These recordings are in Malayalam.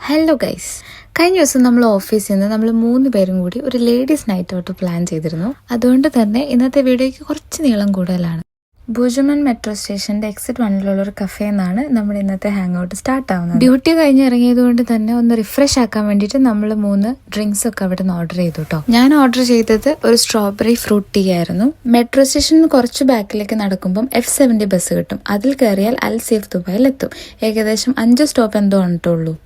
ഹലോ ഗൈസ്, കഴിഞ്ഞ ദിവസം നമ്മൾ ഓഫീസിൽ നിന്ന് നമ്മൾ 3 പേരും കൂടി ഒരു ലേഡീസ് നൈറ്റ് ഔട്ട് പ്ലാൻ ചെയ്തിരുന്നു. അതുകൊണ്ട് തന്നെ ഇന്നത്തെ വീഡിയോയ്ക്ക് കുറച്ച് നീളം കൂടുതലാണ്. ഭുജമൻ മെട്രോ സ്റ്റേഷന്റെ എക്സിറ്റ് 1 ഒരു കഫേ നിന്നാണ് നമ്മുടെ ഇന്നത്തെ ഹാങ് ഔട്ട് സ്റ്റാർട്ട് ആവുന്നത്. ഡ്യൂട്ടി കഴിഞ്ഞ് ഇറങ്ങിയത് കൊണ്ട് തന്നെ ഒന്ന് റിഫ്രഷ് ആക്കാൻ വേണ്ടിയിട്ട് നമ്മൾ 3 ഡ്രിങ്ക്സ് ഒക്കെ അവിടെ നിന്ന് ഓർഡർ ചെയ്തു കേട്ടോ. ഞാൻ ഓർഡർ ചെയ്തത് ഒരു സ്ട്രോബെറി ഫ്രൂട്ട് ടീ ആയിരുന്നു. മെട്രോ സ്റ്റേഷനിൽ കുറച്ച് ബാക്കിലേക്ക് നടക്കുമ്പോൾ F70 ബസ് കിട്ടും. അതിൽ കയറിയാൽ അൽ സീഫ് ദുബായിൽ എത്തും. ഏകദേശം 5 സ്റ്റോപ്പ് എന്തോ കണ്ടിട്ടുള്ളൂ.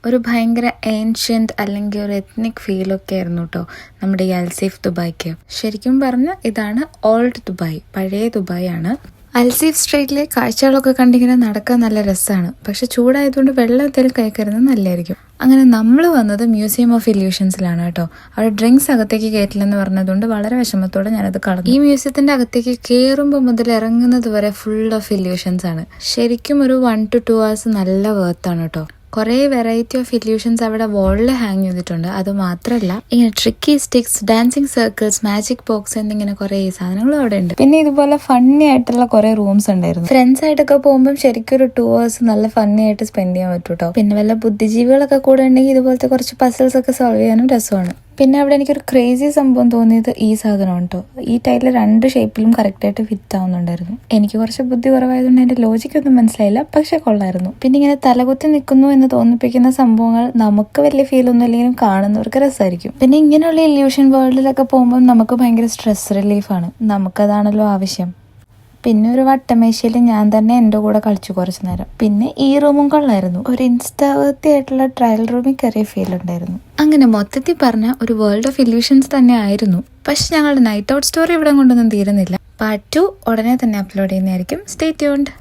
ഒരു ഭയങ്കര ഏൻഷ്യന്റ് അല്ലെങ്കിൽ ഒരു എത്നിക് ഫീലൊക്കെ ആയിരുന്നു കേട്ടോ നമ്മുടെ ഈ അൽസീഫ് ദുബായ്ക്ക്. ശരിക്കും പറഞ്ഞാൽ ഇതാണ് ഓൾഡ് ദുബായ്, പഴയ ദുബായ് ആണ്. അൽസീഫ് സ്ട്രീറ്റിലെ കാഴ്ചകളൊക്കെ കണ്ടിങ്ങനെ നടക്കാൻ നല്ല രസമാണ്. പക്ഷെ ചൂടായതുകൊണ്ട് വെള്ളത്തിൽ കയറുന്നത് നല്ലതായിരിക്കും. അങ്ങനെ നമ്മൾ വന്നത് മ്യൂസിയം ഓഫ് ഇല്യൂഷൻസിലാണ് കേട്ടോ. അവിടെ ഡ്രിങ്ക്സ് അകത്തേക്ക് കയറ്റില്ലെന്ന് പറഞ്ഞതുകൊണ്ട് വളരെ വിഷമത്തോടെ ഞാനത് കളഞ്ഞു. ഈ മ്യൂസിയത്തിന്റെ അകത്തേക്ക് കയറുമ്പോൾ മുതൽ ഇറങ്ങുന്നത് വരെ ഫുൾ ഓഫ് ഇല്യൂഷൻസ് ആണ്. ശരിക്കും ഒരു 1 to 2 hours നല്ല വേർത്താണ് കേട്ടോ. കുറേ വെറൈറ്റി ഓഫ് ഇല്യൂഷൻസ് അവിടെ വാളിൽ ഹാങ് ചെയ്തിട്ടുണ്ട്. അത് മാത്രമല്ല ഇങ്ങനെ tricky sticks, dancing circles, magic box എന്നിങ്ങനെ കുറേ സാധനങ്ങളും അവിടെ ഉണ്ട്. പിന്നെ ഇതുപോലെ ഫണ്ണി ആയിട്ടുള്ള കുറേ റൂംസ് ഉണ്ടായിരുന്നു. ഫ്രണ്ട്സ് ആയിട്ടൊക്കെ പോകുമ്പോൾ ശരിക്കും ഒരു 2 hours നല്ല ഫണ്ണി ആയിട്ട് സ്പെൻഡ് ചെയ്യാൻ പറ്റും കേട്ടോ. പിന്നെ വല്ല ബുദ്ധിജീവികളൊക്കെ കൂടെ ഉണ്ടെങ്കിൽ ഇതുപോലത്തെ കുറച്ച് പസിൽസ് ഒക്കെ സോൾവ് ചെയ്യാനും രസമാണ്. പിന്നെ അവിടെ എനിക്കൊരു ക്രേസി സംഭവം തോന്നിയത് ഈ സാധനമാണ് കേട്ടോ. ഈ ടൈലിൽ 2 ഷേപ്പിലും കറക്റ്റായിട്ട് ഫിറ്റ് ആവുന്നുണ്ടായിരുന്നു. എനിക്ക് കുറച്ച് ബുദ്ധി കുറവായതുകൊണ്ട് എൻ്റെ ലോജിക്കൊന്നും മനസ്സിലായില്ല, പക്ഷെ കൊള്ളായിരുന്നു. പിന്നെ ഇങ്ങനെ തലകുത്തി നിൽക്കുന്നു എന്ന് തോന്നിപ്പിക്കുന്ന സംഭവങ്ങൾ നമുക്ക് വലിയ ഫീൽ ഒന്നും ഇല്ലെങ്കിലും കാണുന്നവർക്ക് രസമായിരിക്കും. പിന്നെ ഇങ്ങനെയുള്ള ഇല്യൂഷൻ വേൾഡിലൊക്കെ പോകുമ്പോൾ നമുക്ക് ഭയങ്കര സ്ട്രെസ് റിലീഫാണ്. നമുക്കതാണല്ലോ ആവശ്യം. പിന്നെ ഒരു വട്ടമേശയിൽ ഞാൻ തന്നെ എൻ്റെ കൂടെ കളിച്ചു കുറച്ചു നേരം. പിന്നെ ഈ റൂമും കൊള്ളായിരുന്നു. ഒരു ഇൻസ്റ്റാവർത്തി ആയിട്ടുള്ള ട്രയൽ റൂമിൽ കയറിയ ഫീൽ ഉണ്ടായിരുന്നു. അങ്ങനെ മൊത്തത്തിൽ പറഞ്ഞ ഒരു വേൾഡ് ഓഫ് ഇല്യൂഷൻസ് തന്നെ ആയിരുന്നു. പക്ഷെ ഞങ്ങളുടെ നൈറ്റ് ഔട്ട് സ്റ്റോറി ഇവിടെ കൊണ്ടൊന്നും തീരുന്നില്ല. പാർട്ട് 2 ഉടനെ തന്നെ അപ്ലോഡ് ചെയ്യുന്നതായിരിക്കും. Stay tuned.